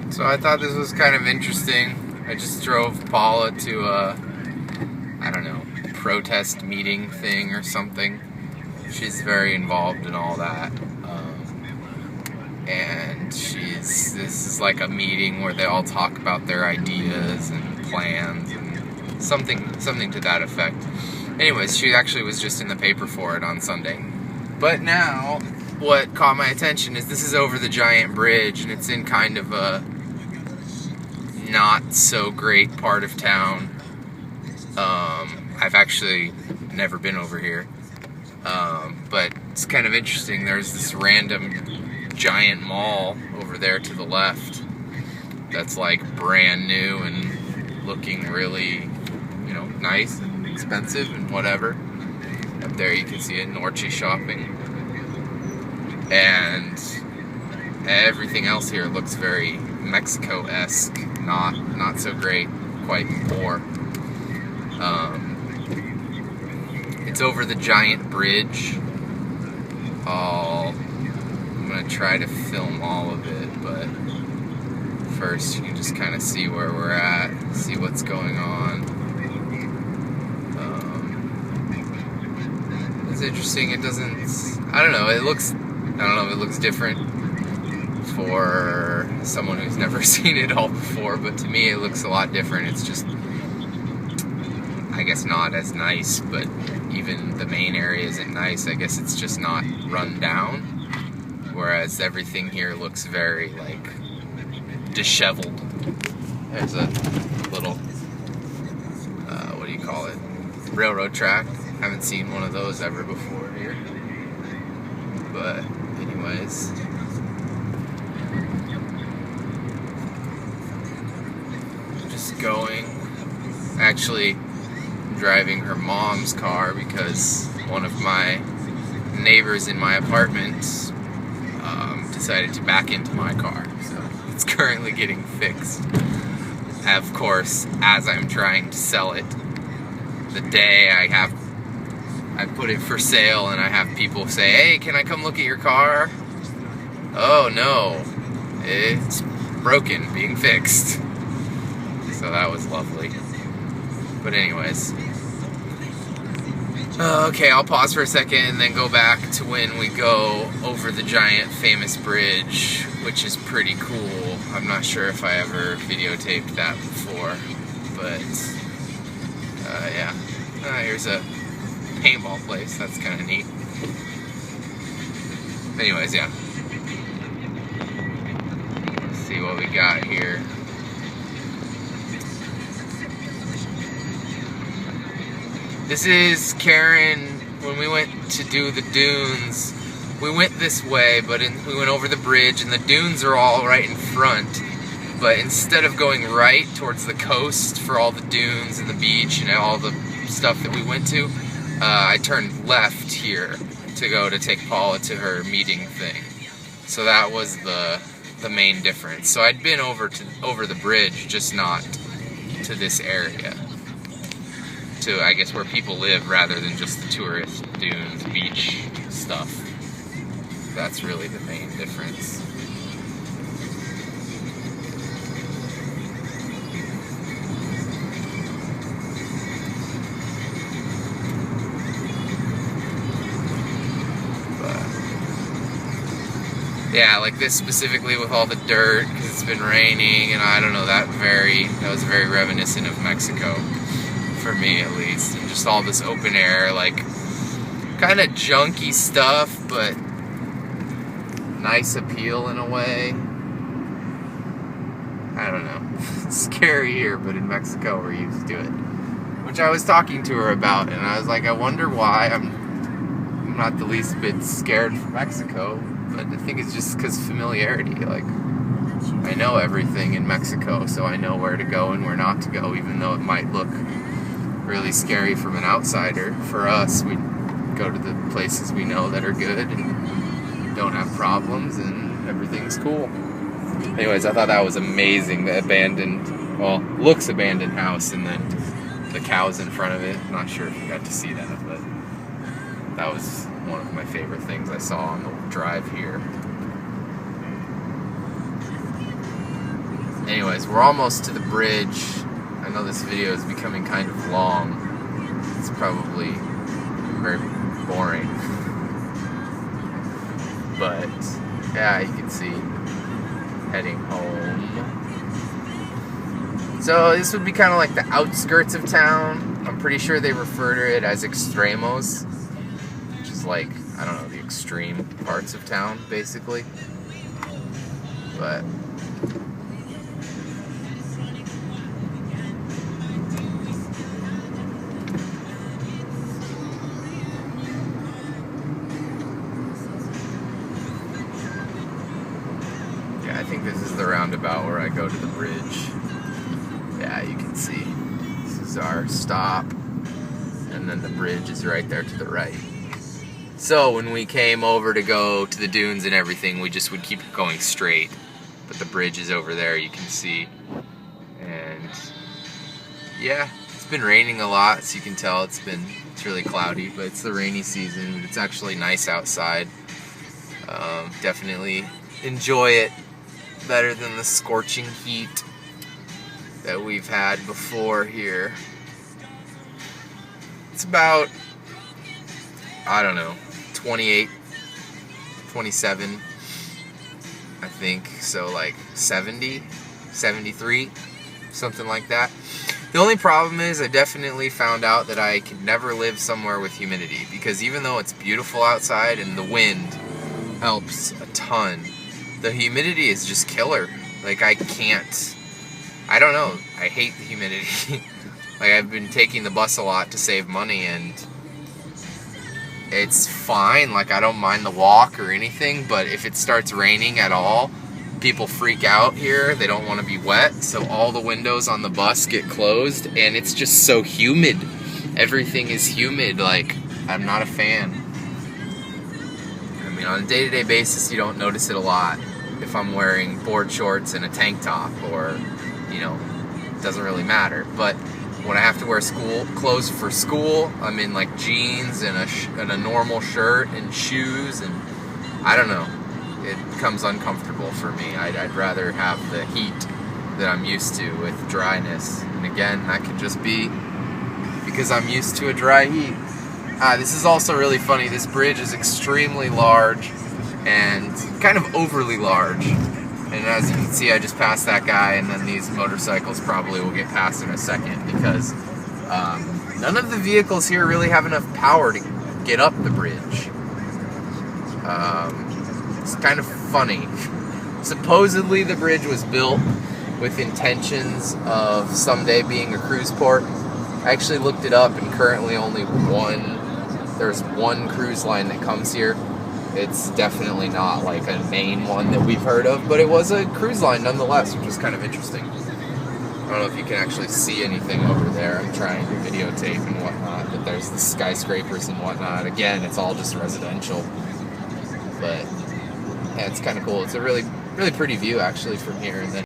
So I thought this was kind of interesting. I just drove Paula to a, I don't know, protest meeting thing or something. She's very involved in all that. And this is like a meeting where they all talk about their ideas and plans and something to that effect. Anyways, she actually was just in the paper for it on Sunday. But now, what caught my attention is this is over the giant bridge, and it's in kind of a not so great part of town. I've actually never been over here, but it's kind of interesting. There's this random giant mall over there to the left that's like brand new and looking really, nice and expensive and whatever. Up there you can see it, Norte shopping, and everything else here looks very Mexico-esque, not so great, quite poor. It's over the giant bridge. I'm gonna try to film all of it, but first you can just kind of see where we're at, see what's going on. It's interesting. It doesn't, I don't know, it looks different for someone who's never seen it all before, but to me it looks a lot different. It's just, I guess, not as nice, but even the main area isn't nice. I guess it's just not run down, whereas everything here looks very, disheveled. There's a little, what do you call it, railroad track. Haven't seen one of those ever before here. But anyways, just going, actually driving her mom's car because one of my neighbors in my apartment decided to back into my car, so it's currently getting fixed. Of course, as I'm trying to sell it, the day I put it for sale and I have people say, "Hey, can I come look at your car?" Oh no, it's broken, being fixed. So that was lovely. But anyways, okay, I'll pause for a second and then go back to when we go over the giant famous bridge, which is pretty cool. I'm not sure if I ever videotaped that before, but yeah. Here's a paintball place, that's kind of neat. Anyways, yeah. Let's see what we got here. This is Karen. When we went to do the dunes, we went this way, but we went over the bridge, and the dunes are all right in front. But instead of going right towards the coast for all the dunes and the beach and all the stuff that we went to, I turned left here to go to take Paula to her meeting thing. So that was the main difference. So I'd been over the bridge, just not to this area, to, I guess, where people live rather than just the tourist dunes, beach stuff. That's really the main difference. Yeah, like this specifically with all the dirt, because it's been raining, and I don't know, that was very reminiscent of Mexico, for me at least. And just all this open air, like, kind of junky stuff, but nice appeal in a way. I don't know. It's scary here, but in Mexico we're used to it. Which I was talking to her about, and I was like, I wonder why I'm not the least bit scared for Mexico. But I think it's just because familiarity. Like, I know everything in Mexico, so I know where to go and where not to go, even though it might look really scary from an outsider. For us, we go to the places we know that are good and don't have problems, and everything's cool. Anyways, I thought that was amazing. The looks abandoned house, and then the cows in front of it. I'm not sure if you got to see that, but that was one of my favorite things I saw on the drive here. anyways, we're almost to the bridge. I know this video is becoming kind of long. It's probably very boring. But, yeah, you can see heading home. So this would be kind of like the outskirts of town. I'm pretty sure they refer to it as extremos, which is like, I don't know, the extreme parts of town, basically. But yeah, I think this is the roundabout where I go to the bridge. Yeah, you can see this is our stop, and then the bridge is right there to the right. So when we came over to go to the dunes and everything, we just would keep going straight. But the bridge is over there, you can see. And yeah, it's been raining a lot, so you can tell it's really cloudy, but it's the rainy season, but it's actually nice outside. Definitely enjoy it better than the scorching heat that we've had before here. It's about, I don't know, 28, 27, I think, so like 70, 73, something like that. The only problem is I definitely found out that I could never live somewhere with humidity, because even though it's beautiful outside and the wind helps a ton, the humidity is just killer. Like, I don't know, I hate the humidity. Like, I've been taking the bus a lot to save money, and it's fine, like I don't mind the walk or anything, but if it starts raining at all, people freak out here. They don't want to be wet, so all the windows on the bus get closed, and it's just so humid. Everything is humid. Like, I'm not a fan. I mean, on a day-to-day basis, you don't notice it a lot. If I'm wearing board shorts and a tank top, or, you know, it doesn't really matter. But when I have to wear clothes for school, I'm in like jeans and a normal shirt and shoes, and I don't know, it becomes uncomfortable for me. I'd rather have the heat that I'm used to with dryness, and again, that could just be because I'm used to a dry heat. This is also really funny. This bridge is extremely large and kind of overly large. And as you can see, I just passed that guy, and then these motorcycles probably will get past in a second, because none of the vehicles here really have enough power to get up the bridge. It's kind of funny. Supposedly the bridge was built with intentions of someday being a cruise port. I actually looked it up, and currently there's one cruise line that comes here. It's definitely not like a main one that we've heard of, but it was a cruise line nonetheless, which was kind of interesting. I don't know if you can actually see anything over there. I'm trying to videotape and whatnot, but there's the skyscrapers and whatnot. Again, it's all just residential, but yeah, it's kind of cool. It's a really, really pretty view actually from here. And then